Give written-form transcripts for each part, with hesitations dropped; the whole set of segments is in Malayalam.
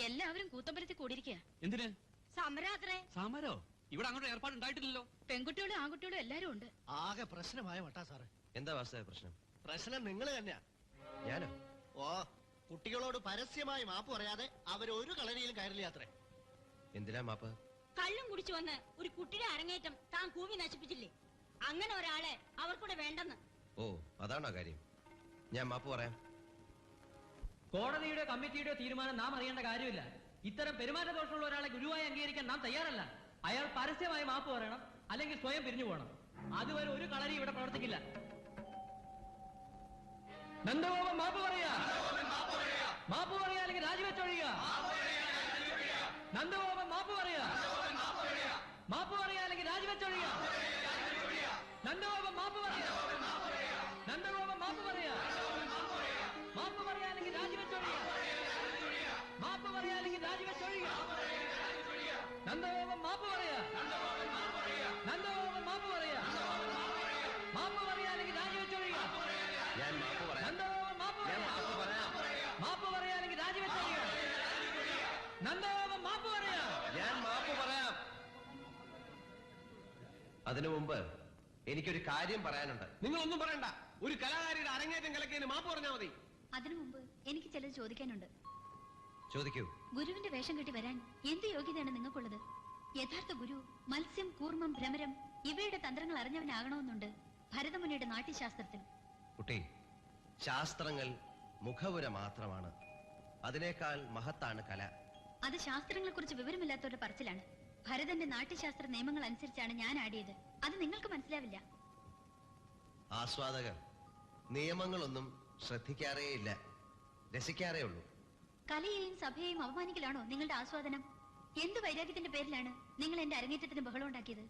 എല്ലാവരും കൂത്തമ്പലത്തിൽ കൂടിയിരിക്കുക. എന്തിന്? സമരാത്രേ. സമരോ? ഇവിടെ അങ്ങോട്ട് ഏർപ്പാടുണ്ടായിട്ടില്ലല്ലോ. പെൺകുട്ടികളും ആൺകുട്ടികളും എല്ലാരും ഉണ്ട്. ആകെ പ്രശ്നമായ വട്ടാ സാറേ. എന്താ വാസ്തവ പ്രശ്നം? പ്രശ്നം നിങ്ങൾ തന്നെയാ. ഞാനോ? ഓ, കുട്ടികളോട് പരസ്യമായി മാപ്പ് പറയാതെ അവരൊരു കളരിയിലും കയറില്ല അത്രേ. എന്തിനാ മാപ്പ്? കള്ളും കുടിച്ചു വന്ന് ഒരു കുട്ടിയുടെ അരങ്ങേറ്റം താൻ കൂവി നശിപ്പിച്ചില്ലേ? അങ്ങനെ ഒരാളെ അവർക്കൂടെ വേണ്ടെന്ന്. ഓ, അതാണോ കാര്യം? ഞാൻ മാപ്പ് പറയാം. കോടതിയുടെ കമ്മിറ്റിയുടെ തീരുമാനം നാം അറിയേണ്ട കാര്യമില്ല. ഇത്തരം പെരുമാറ്റ ദോഷമുള്ള ഒരാളെ ഗുരുവായി അംഗീകരിക്കാൻ നാം തയ്യാറല്ല. അയാൾ പരസ്യമായി മാപ്പ് പറയണം, അല്ലെങ്കിൽ സ്വയം പിരിഞ്ഞു പോകണം. അതുവരെ ഒരു കളരി ഇവിടെ പ്രവർത്തിക്കില്ല. നന്ദഗോപൻ മാപ്പ് പറയാ, മാപ്പ് പറയാ, അല്ലെങ്കിൽ രാജിവെച്ചൊഴിയുക. നന്ദഗോപൻ മാപ്പ് പറയാ, മാപ്പ് പറയാ, അല്ലെങ്കിൽ രാജിവെച്ചൊഴിയുക. നന്ദഗോപൻ മാപ്പ് പറയാ, നന്ദഗോപൻ മാപ്പ് പറയാ, മാപ്പ് പറയാ, അല്ലെങ്കിൽ രാജിവെച്ചൊഴിയുക. മാപ്പ് പറയാ, അല്ലെങ്കിൽ രാജിവെച്ചൊഴിയുക. നന്ദഗോപൻ മാപ്പ് പറയാ, നന്ദഗോപൻ മാപ്പ് പറയാ, മാപ്പ് പറയാ, അല്ലെങ്കിൽ രാജിവെച്ചൊഴിയുക. ഞാൻ മാപ്പ് പറയാം. നന്ദഗോപൻ മാപ്പ് പറയാ, മാപ്പ് പറയാ, അല്ലെങ്കിൽ രാജിവെച്ചൊഴിയുക. നന്ദഗോപൻ മാപ്പ് പറയാ, ഞാൻ മാപ്പ് പറയാം. അതിനു മുമ്പ് എനിക്കൊരു കാര്യം പറയാനുണ്ട്. നിങ്ങളൊന്നും പറയണ്ട. ഒരു കലാകാരിയുടെ അരങ്ങേറ്റം കലക്കിയതിന് മാപ്പ് പറഞ്ഞാൽ മതി. അതിനു മുമ്പ് എനിക്ക് ചിലത് ചോദിക്കാനുണ്ട്. ചോദിക്കൂ. ഗുരുവിന്റെ വേഷം കെട്ടി വരാൻ എന്ത് യോഗ്യതയാണ് നിങ്ങൾക്കുള്ളത്? യഥാർത്ഥ ഗുരു മത്സ്യം, കൂർമ്മം, ഭ്രമരം ഇവയുടെ തന്ത്രങ്ങൾ അറിഞ്ഞവനാകണമെന്നുണ്ട് ഭരതമുനിയുടെ നാട്യശാസ്ത്രത്തിൽ. കുട്ടി, ശാസ്ത്രങ്ങൾ മുഖവുര മാത്രമാണ്. അതിനേക്കാൾ മഹത്താണ് കല. അത് ശാസ്ത്രങ്ങളെ കുറിച്ച് വിവരമില്ലാത്തവരുടെ പറച്ചിലാണ്. ഭരതന്റെ നാട്യശാസ്ത്ര നിയമങ്ങൾ അനുസരിച്ചാണ് ഞാൻ ആടിയത്. അത് നിങ്ങൾക്ക് മനസ്സിലാവില്ല. ആസ്വാദകർ നിയമങ്ങളൊന്നും ശ്രദ്ധിക്കാറേയില്ല, രസിക്കാറേ ഉള്ളൂ. കലയെയും സഭയെയും അപമാനിക്കലാണോ നിങ്ങളുടെ ആസ്വാദനം? എന്ത് വൈരാഗ്യത്തിന്റെ പേരിലാണ് നിങ്ങൾ എന്റെ അരങ്ങേറ്റത്തിന് ബഹളം ഉണ്ടാക്കിയത്?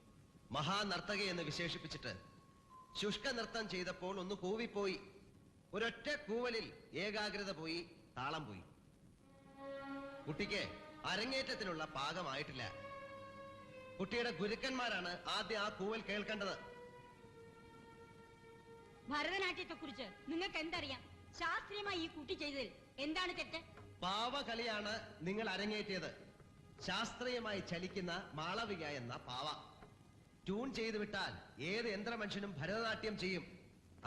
മഹാനർത്തകി എന്ന് വിശേഷിപ്പിച്ചിട്ട് ശുഷ്ക നൃത്തം ചെയ്തപ്പോൾ ഒന്ന് കൂവിപ്പോയി. ഒരൊറ്റ കൂവലിൽ ഏകാഗ്രത പോയി, താളം പോയി. കുട്ടിക്ക് അരങ്ങേറ്റത്തിനുള്ള പാകമായിട്ടില്ല. കുട്ടിയുടെ ഗുരുക്കന്മാരാണ് ആദ്യം ആ കൂവൽ കേൾക്കേണ്ടത്. ഭരതനാട്യത്തെ കുറിച്ച് നിങ്ങൾക്ക് എന്തറിയാം? ശാസ്ത്രീയമായി ഈ കുട്ടി ചെയ്തതിൽ എന്താണ് തെറ്റ്? പാവകളിയാണ് നിങ്ങൾ അരങ്ങേറ്റിയത്. ശാസ്ത്രീയമായി ചലിക്കുന്ന മാളവിക എന്ന പാവ. ട്യൂൺ ചെയ്തു വിട്ടാൽ ഏത് യന്ത്രമനുഷ്യനും ഭരതനാട്യം ചെയ്യും.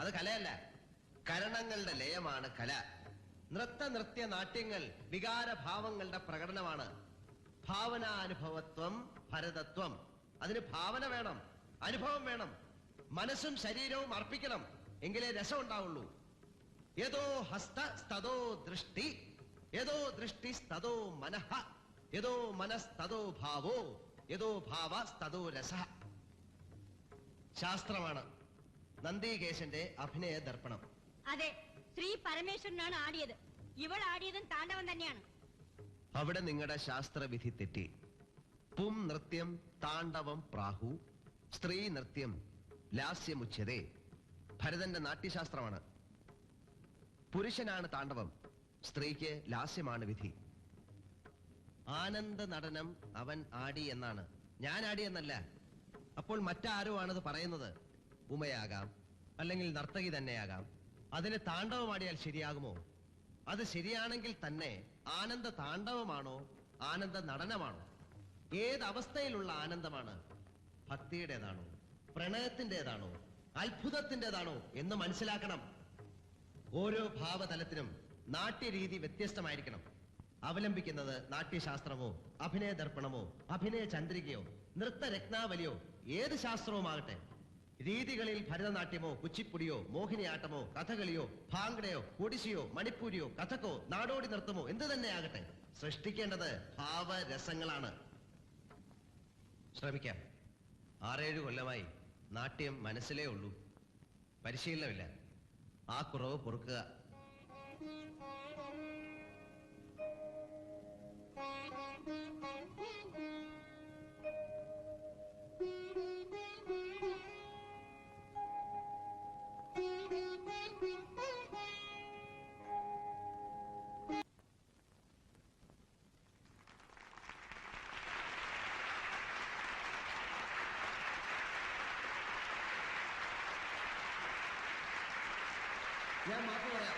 അത് കലയല്ല, കരണങ്ങളുടെ ലയമാണ് കല. നൃത്യ നാട്യങ്ങൾ വികാരഭാവങ്ങളുടെ പ്രകടനമാണ്. ഭാവനാനുഭവത്വം ഭരതത്വം. അതിന് ഭാവന വേണം, അനുഭവം വേണം, മനസ്സും ശരീരവും അർപ്പിക്കണം. എങ്കിലേ രസം ഉണ്ടാവുള്ളൂ. യതോ ഹസ്ത സ്തതോ ദൃഷ്ടി, യതോ ദൃഷ്ടി സ്തതോ മനഃ, യതോ മനസ്തതോ ഭാവോ, യതോ ഭാവ സ്തതോ രസ. ശാസ്ത്രമാണ് നന്ദികേശന്റെ അഭിനയ ദർപ്പണം. അതെ, ശ്രീ പരമേശ്വരനാണ് ആടിയത്. ഇവൾ ആടിയതും താണ്ഡവം തന്നെയാണ്. അവിടെ നിങ്ങളുടെ ശാസ്ത്രവിധി തെറ്റി. പും നൃത്യം താണ്ഡവം പ്രാഹു, സ്ത്രീ നൃത്യം ലാസ്യമുച്യതേ. ഭരതന്റെ നാട്യശാസ്ത്രമാണ്. പുരുഷനാണ് താണ്ഡവം, സ്ത്രീക്ക് ലാസ്യമാണ് വിധി. ആനന്ദ നടനം അവൻ ആടി എന്നാണ്, ഞാൻ ആടി എന്നല്ല. അപ്പോൾ മറ്റാരോ ആണത് പറയുന്നത്. ഉമയാകാം, അല്ലെങ്കിൽ നർത്തകി തന്നെയാകാം. അതിന് താണ്ഡവമാടിയാൽ ശരിയാകുമോ? അത് ശരിയാണെങ്കിൽ തന്നെ ആനന്ദ താണ്ഡവമാണോ, ആനന്ദ നടനമാണോ? ഏത് അവസ്ഥയിലുള്ള ആനന്ദമാണ്? ഭക്തിയുടേതാണോ, പ്രണയത്തിൻ്റെതാണോ, അത്ഭുതത്തിൻ്റെതാണോ എന്ന് മനസ്സിലാക്കണം. ഓരോ ഭാവതലത്തിനും നാട്യരീതി വ്യത്യസ്തമായിരിക്കണം. അവലംബിക്കുന്നത് നാട്യശാസ്ത്രമോ, അഭിനയ ദർപ്പണമോ, അഭിനയ ചന്ദ്രികയോ, നൃത്തരത്നാവലിയോ, ഏത് ശാസ്ത്രവുമാകട്ടെ. രീതികളിൽ ഭരതനാട്യമോ, കുച്ചിപ്പുടിയോ, മോഹിനിയാട്ടമോ, കഥകളിയോ, ഭാംഗടയോ, ഒഡിസിയോ, മണിപ്പൂരിയോ, കഥക്കോ, നാടോടി നൃത്തമോ എന്തു തന്നെയാകട്ടെ, സൃഷ്ടിക്കേണ്ടത് ഭാവരസങ്ങളാണ്. ശ്രമിക്കാം. 6-7 കൊല്ലമായി നാട്യം മനസ്സിലേ ഉള്ളൂ, പരിശീലനമില്ല. ആ കുറവ് പൊറുക്കുക. ഞാൻ മാപ്പ് പറയാം.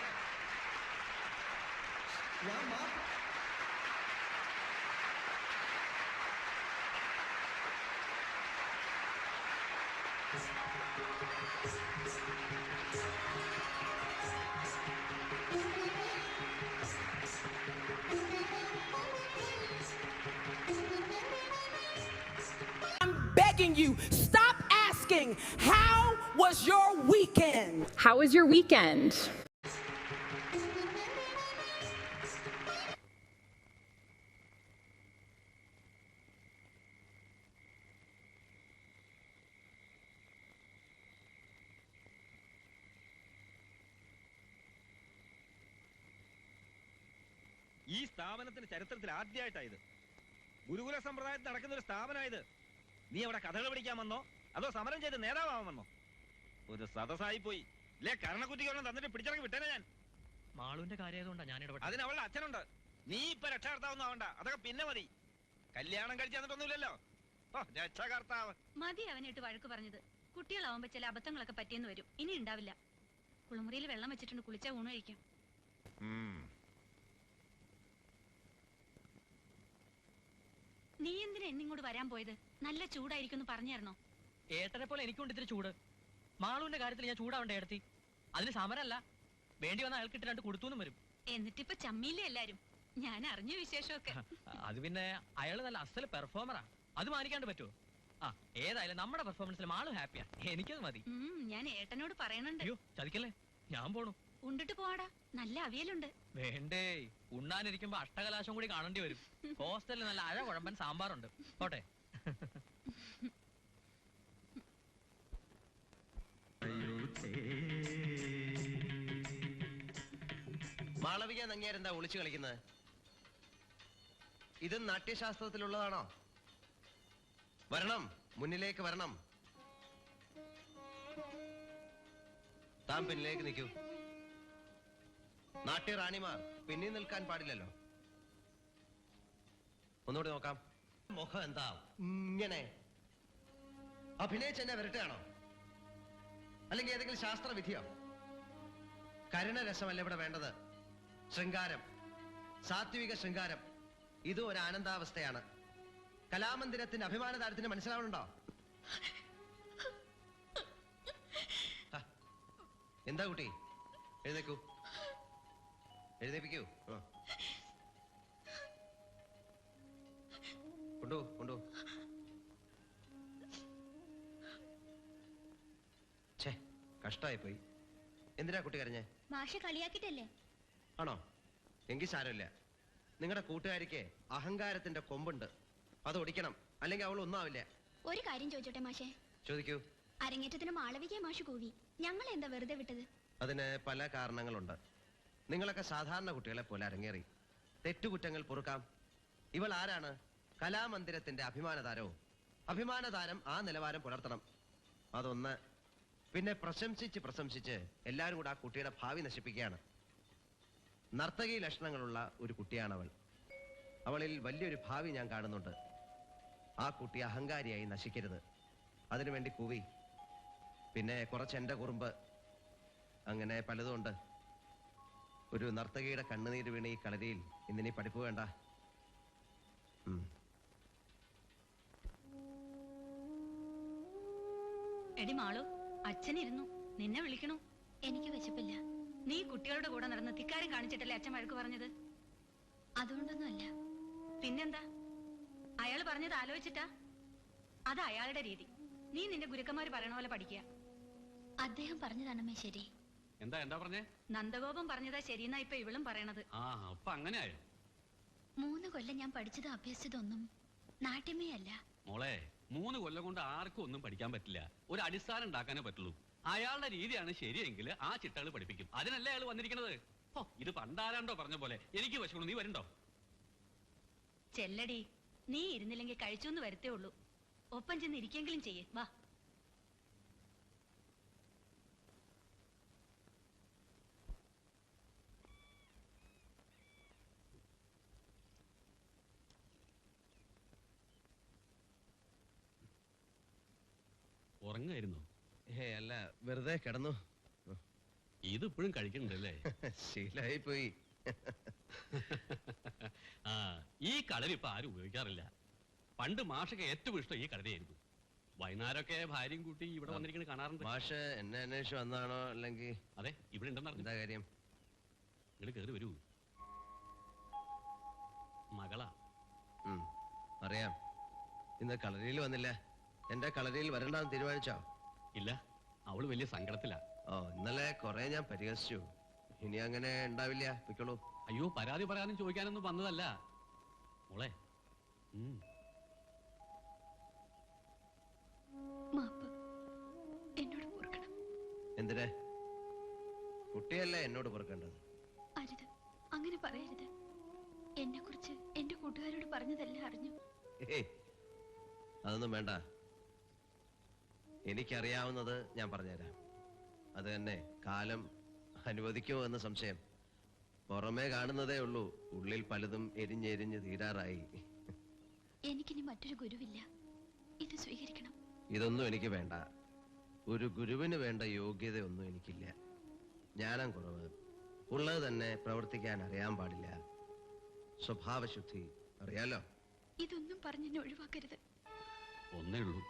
I'm begging you, stop asking, how was your weekend? How was your weekend? ഈ സ്ഥാപനത്തിന്റെ ചരിത്രത്തിൽ ആദ്യമായിട്ടായത്. ഗുരുകുല സമ്പ്രദായത്തിൽ നടക്കുന്ന ഒരു സ്ഥാപനമായത്. നീ അവിടെ കഥകൾ പഠിക്കാൻ വന്നോ അതോ സമരം ചെയ്ത് നേതാവാൻ വന്നോ? ഒരു സദസ്സായി പോയി. ഇല്ലേ കരണക്കുറ്റിക്കൊന്നും തന്നിട്ട് പിടിച്ചിറങ്ങി വിട്ടേനെ ഞാൻ. മാളുവിന്റെ കാര്യമായതുകൊണ്ടാ ഞാൻ ഇടപെട്ടത്. അതിന് അവളുടെ അച്ഛനുണ്ട്. നീ ഇപ്പൊ രക്ഷകർത്താവൊന്നും ആവണ്ട, അതൊക്കെ പിന്നെ മതി. കല്യാണം കഴിച്ചു തന്നിട്ടൊന്നുമില്ലല്ലോ. ഓ രക്ഷകർത്താവ് മതി അവനായിട്ട് വഴക്ക് പറഞ്ഞത്. കുട്ടികളാവുമ്പോ ചില അബദ്ധങ്ങളൊക്കെ പറ്റിയെന്ന് വരും. ഇനി ഉണ്ടാവില്ല. കുളിമുറിയിൽ വെള്ളം വെച്ചിട്ടുണ്ട്, കുളിച്ചാ ഊണ് കഴിക്കാം. നീ എന്തിനാ എന്നിങ്ങോട്ട് വരാൻ പോയത്? നല്ല ചൂടായിരിക്കും പറഞ്ഞായിരുന്നോ? ഏട്ടനെ പോലെ എനിക്കുണ്ട് ഇത്തിരി ചൂട്. മാളുവിന്റെ കാര്യത്തിൽ ഞാൻ ചൂടാവണ്ടേ ഏടത്തി? അതിന് സമരമല്ല, വേണ്ടി വന്ന അയാൾക്ക് ഇട്ട് രണ്ട് കൊടുത്തുന്നും വരും. എന്നിട്ടിപ്പൊ ചമ്മിയില്ലേ എല്ലാരും? ഞാൻ അറിഞ്ഞ വിശേഷമൊക്കെ. അത് പിന്നെ അയാള് നല്ല അസല് പെർഫോമറാ, അത് മാനിക്കാണ്ട് പറ്റുമോ? ആ ഏതായാലും നമ്മുടെ പെർഫോമൻസിൽ മാളു ഹാപ്പിയാ, എനിക്കത് മതി. ഞാൻ ഏട്ടനോട് പറയണുണ്ട്. അയ്യോ ചതിക്കല്ലേ, ഞാൻ പോണു. ഉണ്ടിട്ട് പോവാടാ, നല്ല അവിയലുണ്ട്. വേണ്ടേ, ഉണ്ണാനിരിക്കുമ്പോ അഷ്ടകലാശം കൂടി കാണേണ്ടി വരും. ഹോസ്റ്റലിൽ നല്ല അഴ കുഴമ്പൻ സാമ്പാറുണ്ട്. പോട്ടെ. മാളവിക നങ്ങിയാരെന്താ ഒളിച്ചു കളിക്കുന്നത്? ഇത് നാട്യശാസ്ത്രത്തിലുള്ളതാണോ? വരണം, മുന്നിലേക്ക് വരണം. താൻ പിന്നിലേക്ക് നിൽക്കൂ. നാട്യറാണിമാർ പിന്നിൽ നിൽക്കാൻ പാടില്ലല്ലോ. ഒന്നുകൂടി നോക്കാം. മുഖം എന്താ ഇങ്ങനെ? അഭിനയിച്ചെന്നെ വരട്ടുകയാണോ? അല്ലെങ്കിൽ ഏതെങ്കിലും ശാസ്ത്രവിധിയോ? കരുണരസമല്ല ഇവിടെ വേണ്ടത്, ശൃംഗാരം, സാത്വിക ശൃംഗാരം. ഇതും ഒരു ആനന്ദാവസ്ഥയാണ്. കലാമന്ദിരത്തിന്റെ അഭിമാനതാരത്തിന് മനസ്സിലാവണുണ്ടോ? എന്താ കുട്ടി, എഴുന്നേക്കൂ, എഴുന്നേപ്പിക്കൂ. കൊണ്ടു കൊണ്ടു. ഛേ, കഷ്ടായി പോയി. എന്തിനാ കുട്ടി കരഞ്ഞേ? മാഷ കളിയാക്കിട്ടല്ലേ? ആണോ? എങ്കിൽ സാരമില്ല. നിങ്ങളുടെ കൂട്ടുകാരിക്ക് അഹങ്കാരത്തിന്റെ കൊമ്പുണ്ട്, അത് ഒടിക്കണം, അല്ലെങ്കിൽ അവൾ ഒന്നും ആവില്ല. ഒരു കാര്യം ചോദിച്ചോട്ടെ മാഷേ? ചോദിക്കൂ. അരങ്ങേറ്റത്തിന് മാളവിക മാഷ് കൂവി, ഞങ്ങൾ എന്താ വെറുതെ വിട്ടത്? അതിന് പല കാരണങ്ങളുണ്ട്. നിങ്ങളൊക്കെ സാധാരണ കുട്ടികളെ പോലെ അരങ്ങേറി. തെറ്റുകുറ്റങ്ങൾ പൊറുക്കാം. ഇവൾ ആരാണ്? കലാമന്ദിരത്തിന്റെ അഭിമാനതാരവും. അഭിമാനതാരം ആ നിലവാരം പുലർത്തണം, അതൊന്ന്. പിന്നെ പ്രശംസിച്ച് പ്രശംസിച്ച് എല്ലാവരും കൂടെ ആ കുട്ടിയുടെ ഭാവി നശിപ്പിക്കുകയാണ്. നർത്തകി ലക്ഷണങ്ങളുള്ള ഒരു കുട്ടിയാണവൾ. അവളിൽ വലിയൊരു ഭാവി ഞാൻ കാണുന്നുണ്ട്. ആ കുട്ടി അഹങ്കാരിയായി നശിക്കരുത്, അതിനുവേണ്ടി കൂവി. പിന്നെ കുറച്ച് എൻ്റെ കുറുമ്പ്, അങ്ങനെ പലതുമുണ്ട്. ഒരു നർത്തകിയുടെ കണ്ണുനീര് വീണ് ഈ കളരിയിൽ ഇന്നിനി പഠിപ്പ് വേണ്ട. എടി മാളു, അച്ഛനിരുന്നു, നിന്നെ വിളിക്കണു. എനിക്ക് വിശപ്പില്ല. നീ കുട്ടികളുടെ കൂടെ നടന്ന് ധിക്കാരം കാണിച്ചിട്ടല്ലേ അച്ഛൻ വഴക്ക് പറഞ്ഞത്? അതുകൊണ്ടൊന്നുമല്ല. പിന്നെന്താ? അയാൾ പറഞ്ഞത് ആലോചിച്ചിട്ടാ? അത് അയാളുടെ രീതി. നീ നിന്റെ ഗുരുക്കന്മാര് പറയണ പോലെ പഠിക്കുക. അദ്ദേഹം പറഞ്ഞതാണമ്മേ ശരി. എന്താ പറഞ്ഞേ? നന്ദഗോപം പറഞ്ഞതാ ശരിയെന്നാ ഇപ്പൊ ഇവളും പറയണത്. അപ്പൊ അങ്ങനെയായോ? 3 കൊല്ലം ഞാൻ പഠിച്ചതും അഭ്യസിച്ചതൊന്നും നാട്യമേ അല്ല മോളെ. 3 കൊല്ലം കൊണ്ട് ആർക്കും ഒന്നും പഠിക്കാൻ പറ്റില്ല. ഒരു അടിസ്ഥാനം ഉണ്ടാക്കാനേ പറ്റുള്ളൂ. അയാളുടെ രീതിയാണ് ശരിയെങ്കിൽ ആ ചിട്ടകൾ പഠിപ്പിക്കും. അതിനല്ലേ അയാൾ വന്നിരിക്കുന്നത്. ഇത് പണ്ടാരാണ്ടോ പറഞ്ഞ പോലെ. എനിക്ക് വിശക്കണം, നീ വരണ്ടോ? ചെല്ലടി, നീ ഇരുന്നില്ലെങ്കിൽ കഴിച്ചൊന്ന് വരത്തേ ഉള്ളൂ. ഒപ്പം ചെന്ന് ഇരിക്കെങ്കിലും ചെയ്യേ. വാ. ഉറങ്ങായിരുന്നോ? അല്ല, വെറുതെ കിടന്നു. ഇതിപ്പോഴും കഴിക്കണ്ടല്ലേ? ശീലായി പോയി. ഈ കളരി ഇപ്പൊ ആരും ഉപയോഗിക്കാറില്ല. പണ്ട് മാഷക്ക് ഏറ്റവും ഇഷ്ടം ഈ കളരിയായിരുന്നു. വൈകുന്നേരമൊക്കെ ഭാര്യയും കൂട്ടി ഇവിടെ വന്നിരിക്കുന്നത് കാണാറുണ്ട്. മാഷ് എന്നെ അന്വേഷിച്ച് വന്നാണോ അല്ലെങ്കിൽ അതെ, ഇവിടെ ഉണ്ടെന്ന് എന്താ കാര്യം? നിങ്ങൾ കയറി വരൂ. മകളാ. അറിയാം. ഇന്ന് കളരിയിൽ വന്നില്ല. എന്റെ കളരിയിൽ വരണ്ടെന്ന് തീരുമാനിച്ചോ? ഇല്ല, അവള് വലിയ സങ്കടത്തിലാ. ഇന്നലെ കുറെ ഞാൻ പരിഹസിച്ചു. ഇനി അങ്ങനെ ഉണ്ടാവില്ല. പൊയ്ക്കോളൂ. അയ്യോ, പരാതി പറയാനും ചോദിക്കാനൊന്നും വന്നതല്ല മോളെ. എന്തിനെ? കുട്ടിയല്ലേ എന്നോട് പൊറുക്കേണ്ടത്? അരുത്, അങ്ങനെ പറയരുത്. എന്നെ കുറിച്ച് എന്റെ കൂട്ടുകാരോട് പറഞ്ഞതെല്ലാം അറിഞ്ഞു. അതൊന്നും വേണ്ട. എനിക്കറിയാവുന്നത് ഞാൻ പറഞ്ഞുതരാം. അത് തന്നെ കാലം അനുവദിക്കുമോ എന്ന് സംശയം. പുറമേ കാണുന്നതേ ഉള്ളൂ, ഉള്ളിൽ പലതും എരിഞ്ഞെരിഞ്ഞ് തീരാറായി. എനിക്കിനി മറ്റൊരു ഗുരുവില്ല. ഇത് സ്വീകരിക്കണം. ഇതൊന്നും എനിക്ക് വേണ്ട. ഒരു ഗുരുവിന് വേണ്ട യോഗ്യതയൊന്നും എനിക്കില്ല. ജ്ഞാനം കുറവ്, ഉള്ളത് തന്നെ പ്രവർത്തിക്കാൻ അറിയാൻ പാടില്ല. സ്വഭാവശുദ്ധി അറിയാലോ. ഇതൊന്നും പറഞ്ഞെന്നെ ഒഴിവാക്കരുത്. ഒന്നേ ഉള്ളൂ,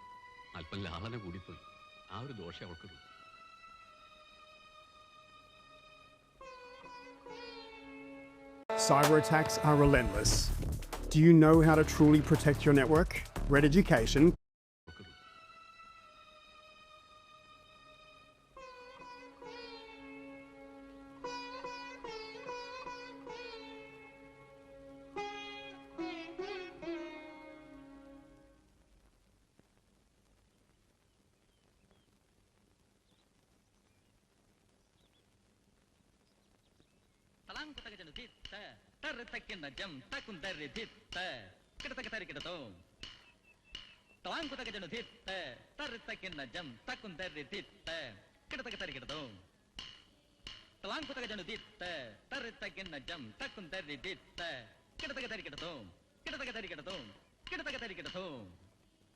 അല്പം ലാളന കൂടിപ്പോയി. ആ ഒരു ദോഷം അവൾക്കുള്ളൂ. Cyber attacks are relentless. Do you know how to truly protect your network? Red Education.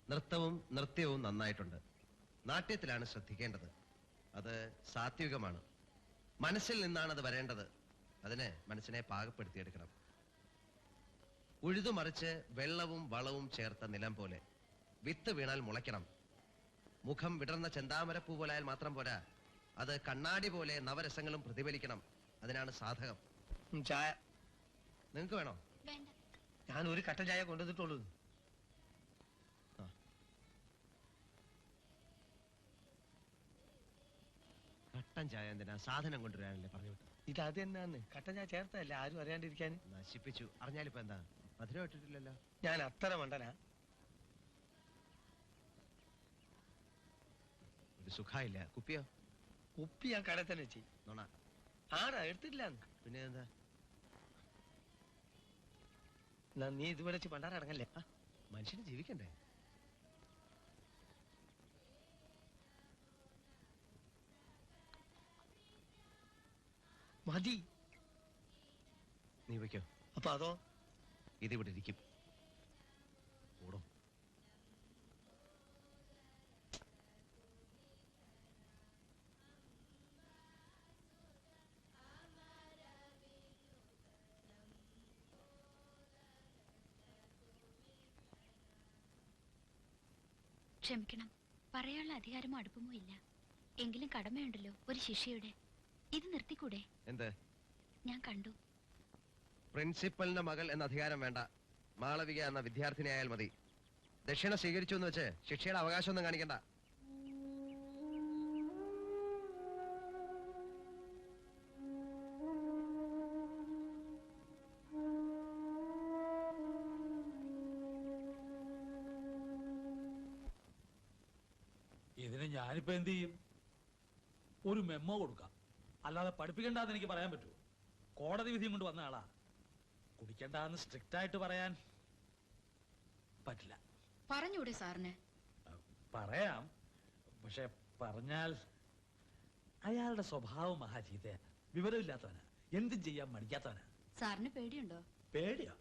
നൃത്തവും നൃത്യവും നന്നായിട്ടുണ്ട്. നാട്യത്തിലാണ് ശ്രദ്ധിക്കേണ്ടത്. അത് സാത്വികമാണ്. മനസ്സിൽ നിന്നാണ് അത് വരേണ്ടത്. അതിന് മനസ്സിനെ പാകപ്പെടുത്തിയെടുക്കണം. ഉഴുതുമറിച്ച് വെള്ളവും വളവും ചേർത്ത നിലം പോലെ വിത്ത് വീണാൽ മുളയ്ക്കണം. മുഖം വിടർന്ന ചെന്താമരപ്പൂ പോലായാൽ മാത്രം പോരാ, അത് കണ്ണാടി പോലെ നവരസങ്ങളും പ്രതിഫലിക്കണം. അതിനാണ് സാധകം. ചായ നിങ്ങൾക്ക് വേണോ? ഞാൻ ഒരു കട്ടൻ ചായ കൊണ്ടുവന്നിട്ടുള്ളൂ. കട്ടൻ ചായ എന്തിനാ? സാധനം കൊണ്ടുവരാനല്ലേ പറഞ്ഞു വിട്ടു. ഇത് അത് തന്നെയാന്ന്. കട്ടൻ ചായ ചേർത്തല്ലേ, ആരും അറിയാണ്ടിരിക്കാൻ. നശിപ്പിച്ചു. അറിഞ്ഞാലിപ്പോ എന്താ? മധുരം ഇട്ടിട്ടില്ലല്ലോ. ഞാൻ അത്ര മണ്ടനാ? ഒരു സുഖമില്ല. കുപ്പിയോ? കുപ്പി ഞാൻ കടയിൽ തന്നെ വെച്ച്. നോണ ആടാ എടുത്തില്ല. പിന്നെ എന്താ? നീ ഇതുപോലെ പണ്ടാറടങ്ങല്ലേ? മനുഷ്യന് ജീവിക്കണ്ടേ? മതി. നീ വയ്ക്കോ. അപ്പൊ അതോ? ഇതിവിടെ ഇരിക്കും. ഓടോ. ക്ഷമിക്കണം, പറയാനുള്ള അധികാരമോ അടുപ്പമോ ഇല്ല. എങ്കിലും കടമയുണ്ടല്ലോ ഒരു ശിഷ്യയുടെ. ഇത് നിർത്തിക്കൂടെ? എന്ത്? ഞാൻ കണ്ടു. പ്രിൻസിപ്പലിന്റെ മകൾ എന്ന അധികാരം വേണ്ട. മാളവിക എന്ന വിദ്യാർത്ഥിനി ആയാൽ മതി. ദക്ഷിണ സ്വീകരിച്ചു എന്ന് വെച്ച് ശിക്ഷയുടെ അവകാശമൊന്നും കാണിക്കണ്ട. ഇതിന് ഞാനിപ്പോ എന്ത് ചെയ്യും? ഒരു മെമ്മോ കൊടുക്കാം. അല്ലാതെ പഠിപ്പിക്കണ്ടെന്ന് എനിക്ക് പറയാൻ പറ്റുമോ? കോടതി വിധിയും കൊണ്ട് വന്ന ആളാ. കുടിക്കണ്ടെന്ന് സ്ട്രിക്റ്റ് ആയിട്ട് പറയാൻ പറ്റില്ല. പറഞ്ഞൂടെ സാറിന്? പറയാം, പക്ഷെ പറഞ്ഞാൽ അയാളുടെ സ്വഭാവം മഹാചീത്തയാ. വിവരമില്ലാത്തവനാ, എന്തും ചെയ്യാൻ മടിക്കാത്തവനാ. സാറിന് പേടിയുണ്ടോ? പേടിയോ?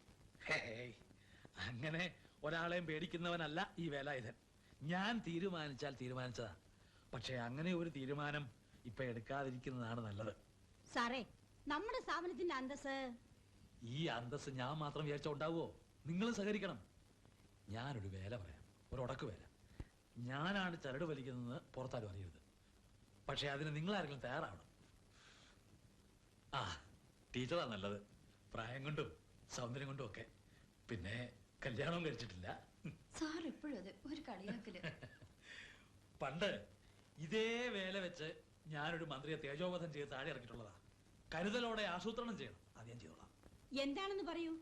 അങ്ങനെ ഒരാളെയും പേടിക്കുന്നവനല്ല ഈ വേലായുധൻ. ഞാൻ തീരുമാനിച്ചാൽ തീരുമാനിച്ചതാ. പക്ഷെ അങ്ങനെ ഒരു തീരുമാനം ഇപ്പൊ എടുക്കാതിരിക്കുന്നതാണ് നല്ലത്. സാറേ, നമ്മുടെ സ്ഥാപനത്തിന്റെ അന്തസ്. ഈ അന്തസ് ഞാൻ മാത്രം വിചാരിച്ച ഉണ്ടാവുമോ? നിങ്ങളും സഹകരിക്കണം. ഞാനൊരു വേല പറയാം, ഒരു ഉടക്ക് വേല. ഞാനാണ് ചരട് വലിക്കുന്നത് പുറത്താരും അറിയരുത്. പക്ഷെ അതിന് നിങ്ങളാരെങ്കിലും തയ്യാറാവണം. ആ, ടീച്ചറാ നല്ലത്. പ്രായം കൊണ്ടും സൗന്ദര്യം കൊണ്ടും ഒക്കെ. പിന്നെ കല്യാണവും കഴിച്ചിട്ടില്ല. സാർ എപ്പോഴും അതെ ഒരു കളിയാക്കല്. പണ്ട് ഇതേ വേല വെച്ച് ഞാനൊരു മന്ത്രിയെ തേജോവധം ചെയ്ത് താഴെ ഇറക്കിയിട്ടുള്ളതാ. കരുതലോടെ ആസൂത്രണം ചെയ്യണം. അത് ഞാൻ ചെയ്തോളാം. എന്താണെന്ന് പറയൂ.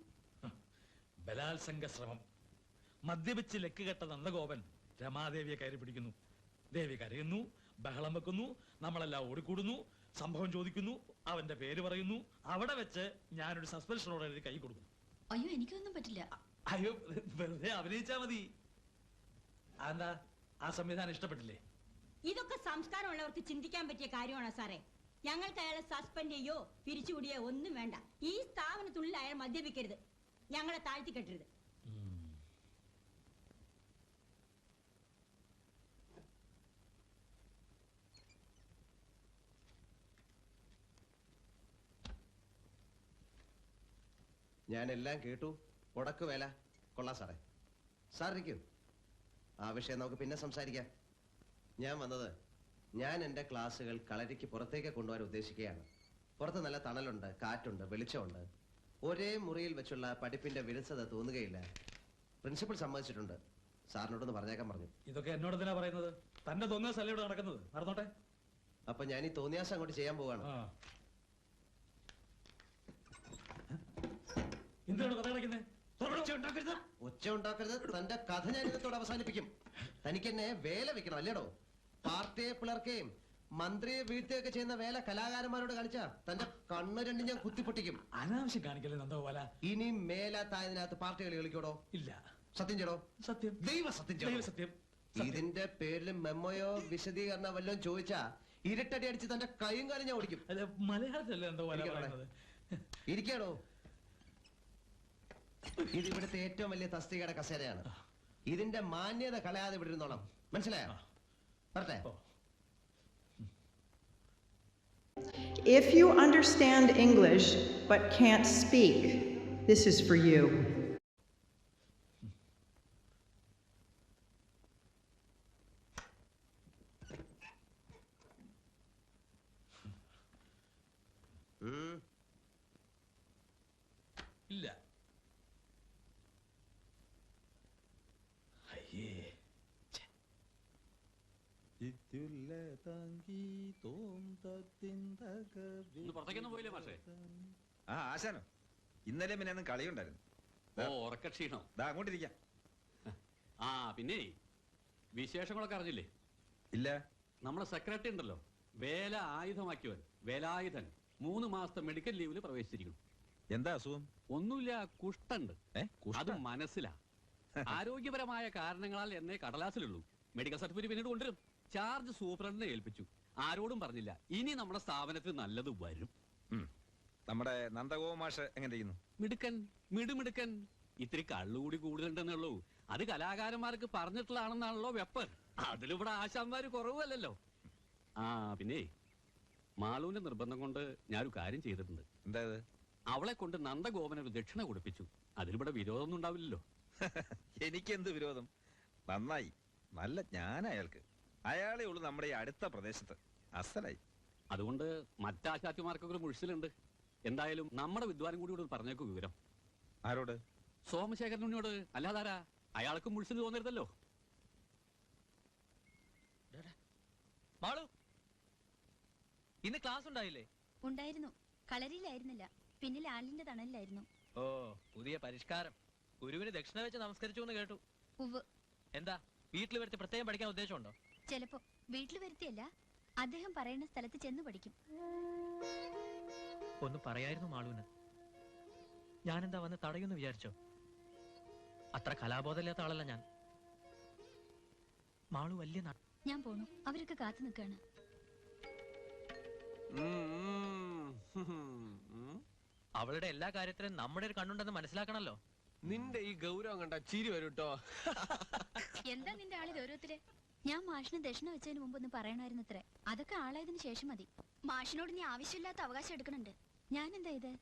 ബലാത്സംഗ ശ്രമം. മദ്യപിച്ച് ലക്കുകെട്ട നന്ദഗോപൻ രമാദേവിയെ കയറി പിടിക്കുന്നു. ദേവി കരയുന്നു, ബഹളം വെക്കുന്നു, നമ്മളെല്ലാം ഓടിക്കൂടുന്നു, സംഭവം ചോദിക്കുന്നു, അവന്റെ പേര് പറയുന്നു. അവിടെ വെച്ച് ഞാനൊരു സസ്പെൻഷൻ ഓർഡർ എഴുതി കൈ കൊടുക്കുന്നു. അയ്യോ എനിക്കൊന്നും പറ്റില്ല. അയ്യോ, വെറുതെ അഭിനയിച്ചാ മതി. അതെന്താ, ആ സംവിധാനം ഇഷ്ടപ്പെട്ടില്ലേ? ഇതൊക്കെ സംസ്കാരമുള്ളവർക്ക് ചിന്തിക്കാൻ പറ്റിയ കാര്യമാണോ സാറേ? ഞങ്ങൾക്ക് അയാളെ സസ്പെൻഡ് ചെയ്യോ പിരിച്ചുകൂടിയോ ഒന്നും വേണ്ട. ഈ സ്ഥാപനത്തിനുള്ളിൽ അയാൾ മദ്യപിക്കരുത്, ഞങ്ങളെ താഴ്ത്തിക്കെട്ടരുത്. ഞാൻ എല്ലാം കേട്ടു. ഉടക്ക് വേല കൊള്ളാം സാറേ. സാർ ഇരിക്കൂ. ആ വിഷയം നമുക്ക് പിന്നെ സംസാരിക്കാം. ഞാൻ വന്നത് ഞാൻ എൻ്റെ ക്ലാസ്സുകൾ കളരിക്ക് പുറത്തേക്ക് കൊണ്ടുപോകാൻ ഉദ്ദേശിക്കുകയാണ്. പുറത്ത് നല്ല തണലുണ്ട്, കാറ്റുണ്ട്, വെളിച്ചമുണ്ട്. ഒരേ മുറിയിൽ വെച്ചുള്ള പഠിപ്പിന്റെ വിരസത തോന്നുകയില്ല. പ്രിൻസിപ്പൽ സമ്മതിച്ചിട്ടുണ്ട്. സാറിനോടൊന്ന് പറഞ്ഞേക്കാൻ പറഞ്ഞു. ഇതൊക്കെ എന്നോട് എന്തിനാ പറയുന്നത്? തന്റെ തോന്നിയാസല്ലേ ഇവിടെ നടക്കുന്നത്. നടന്നോട്ടെ. അപ്പൊ ഞാൻ ഈ തോന്നിയാസം അങ്ങോട്ട് ചെയ്യാൻ പോവാണ്. എന്തിനാണ് കഥ കളിക്കുന്നത്? ഒച്ച ഉണ്ടാക്കരുത്. തന്റെ കഥ ഞാൻ ഇന്നത്തോടെ അവസാനിപ്പിക്കും. തനിക്ക് എന്നെ വേല വെക്കണം അല്ലേടോ? പാർട്ടിയെ പിളർക്കുകയും മന്ത്രിയെ വീഴ്ത്തുകയൊക്കെ ചെയ്യുന്ന വേല കലാകാരന്മാരോട് കാണിച്ചാ തന്റെ കണ്ണ് രണ്ടും ഞാൻ കുത്തിപ്പൊട്ടിക്കും. അനാവശ്യം കാണിക്കല്ലേ നന്ദഗോപാല. ഇനി മേലാത്തായതിനകത്ത് പാർട്ടി കളി കളിക്കോടോ? ഇല്ല. സത്യം ചെയ്യടോ? സത്യം. ദൈവസത്യം. ഇതിന്റെ പേരിൽ മെമ്മോയോ വിശദീകരണം വല്ലതും ചോദിച്ചാ ഇരട്ടടി അടിച്ച് തന്റെ കൈയും കാലും ഞാൻ ഓടിക്കും. മലയാളത്തിലല്ലേ നന്ദഗോപാല പറയുന്നത്? ഇരിക്കാടോ. ഇത് ഇവിടുത്തെ ഏറ്റവും വലിയ തസ്തികയുടെ കസേരയാണ്. ഇതിന്റെ മാന്യത കളയാതെ ഇവിടെ ഇരുന്നോളാം. മനസ്സിലായോ? പറട്ടെ. If you understand English but can't speak, this is for you. ഇല്ല. അയ്യേ. പുറത്തേക്കൊന്നും പോയില്ലേ മാഷേ? ആ ആശാനോ, ഇന്നലെ പിന്നെ കളിയുണ്ടായിരുന്നു. ഓ, ഉറക്കക്ഷീണോ? അങ്ങോട്ടിരിക്കാം. ആ പിന്നെ വിശേഷങ്ങളൊക്കെ അറിഞ്ഞില്ലേ? ഇല്ല. നമ്മളെ സെക്രട്ടറി ഉണ്ടല്ലോ, വേല ആയുധമാക്കിയവൻ വേലായുധൻ 3 മാസത്തെ മെഡിക്കൽ ലീവിൽ പ്രവേശിച്ചിരിക്കുന്നു. എന്താ അസുഖം? ഒന്നുമില്ല, കുഷ്ടുണ്ട്. അത് മനസ്സിലാ. ആരോഗ്യപരമായ കാരണങ്ങളാൽ എന്നേ കടലാസിലുള്ളൂ. മെഡിക്കൽ സർട്ടിഫിക്കറ്റ് പിന്നീട് കൊണ്ടുവരും. ചാർജ് സൂപ്രണ്ടിനെ ഏൽപ്പിച്ചു. ആരോടും പറഞ്ഞില്ല. ഇനി നമ്മുടെ സ്ഥാപനത്തിൽ നല്ലത് വരും. നമ്മുടെ നന്ദഗോപ മാഷ് എങ്ങനെ ഇരിക്കുന്നു? മിടുക്കൻ, മിടുമിടുക്കൻ. ഇത്തിരി കള്ളുകൂടി കൂടുതലുണ്ടെന്നേ ഉള്ളൂ. അത് കലാകാരന്മാർക്ക് പറഞ്ഞിട്ടുള്ളതാണെന്നാണല്ലോ വെപ്പർ. അതിലിവിടെ ആശാന്മാര് കുറവല്ലല്ലോ. ആ പിന്നെ മാളുവിന്റെ നിർബന്ധം കൊണ്ട് ഞാനൊരു കാര്യം ചെയ്തിട്ടുണ്ട്. എന്താ? അവളെ കൊണ്ട് നന്ദഗോപനൊരു ദക്ഷിണ കൊടുപ്പിച്ചു. അതിലിവിടെ വിരോധമൊന്നും ഉണ്ടാവില്ലല്ലോ. എനിക്കെന്ത് വിരോധം? നന്നായി. നല്ല ജ്ഞാന അയാൾക്ക്. അയാളെ ഉള്ളു നമ്മുടെ ഈ അടുത്ത പ്രദേശത്ത്. അസലായി. അതുകൊണ്ട് മറ്റാശാറ്റിമാർക്കൊക്കെ ഒരു മുഴിച്ചിലുണ്ട്. എന്തായാലും നമ്മുടെ വിദ്വാനും കൂടി പറഞ്ഞേക്കു വിവരം. ആരോട്? സോമശേഖരനോട്. അല്ലാതാരാ? അയാൾക്കും മുഴിച്ചിൽ തോന്നരുതല്ലോ. മാളു, ഇന്ന് ക്ലാസ് ഉണ്ടായില്ലേ? ഉണ്ടായിരുന്നു. കളരിയിലായിരുന്നില്ല, പിന്നിൽ ആളിന്റെ തണലിലായിരുന്നു. ഓ, പുതിയ പരിഷ്കാരം. ഗുരുവിന് ദക്ഷിണ വെച്ച് നമസ്കരിച്ചു എന്ന് കേട്ടു. ഉവ്വ്. എന്താ, വീട്ടിൽ വരുത്തി പ്രത്യേകം പഠിക്കാൻ ഉദ്ദേശമുണ്ടോ? ചിലപ്പോ. വീട്ടിൽ വരുത്തിയല്ല, അദ്ദേഹം പറയുന്ന സ്ഥലത്ത് ചെന്ന് പഠിക്കും. ഒന്ന് പറയായിരുന്നു മാളുവിന്. ഞാനെന്താ വന്ന് തടയുമെന്ന് വിചാരിച്ചോ? അത്ര കലാബോധമില്ലാത്ത ആളല്ല ഞാൻ. മാളു വലിയ ഞാൻ പോണു. അവരൊക്കെ കാത്തു നിൽക്കാണ്. അവളുടെ എല്ലാ കാര്യത്തിലും നമ്മുടെ ഒരു കണ്ണുണ്ടെന്ന് മനസ്സിലാക്കണല്ലോ. നിന്റെ ഈ ഗൗരവം കണ്ട ചിരി വരും കേട്ടോ. എന്താ നിന്റെ ആള് ഗൗരവത്തില്? ഞാൻ മാഷിന് ദക്ഷിണ വെച്ചതിന് മുമ്പ് ഒന്ന് പറയണമായിരുന്നു അത്രേ. അതൊക്കെ ആളായതിനു ശേഷം മതി. മാഷിനോട് നീ ആവശ്യമില്ലാത്ത അവകാശം എടുക്കണുണ്ട്. ഞാൻ എന്താ ഇത്?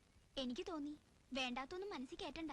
എനിക്ക് തോന്നി വേണ്ടാത്തൊന്നും മനസ്സിൽ കേട്ടണ്ട.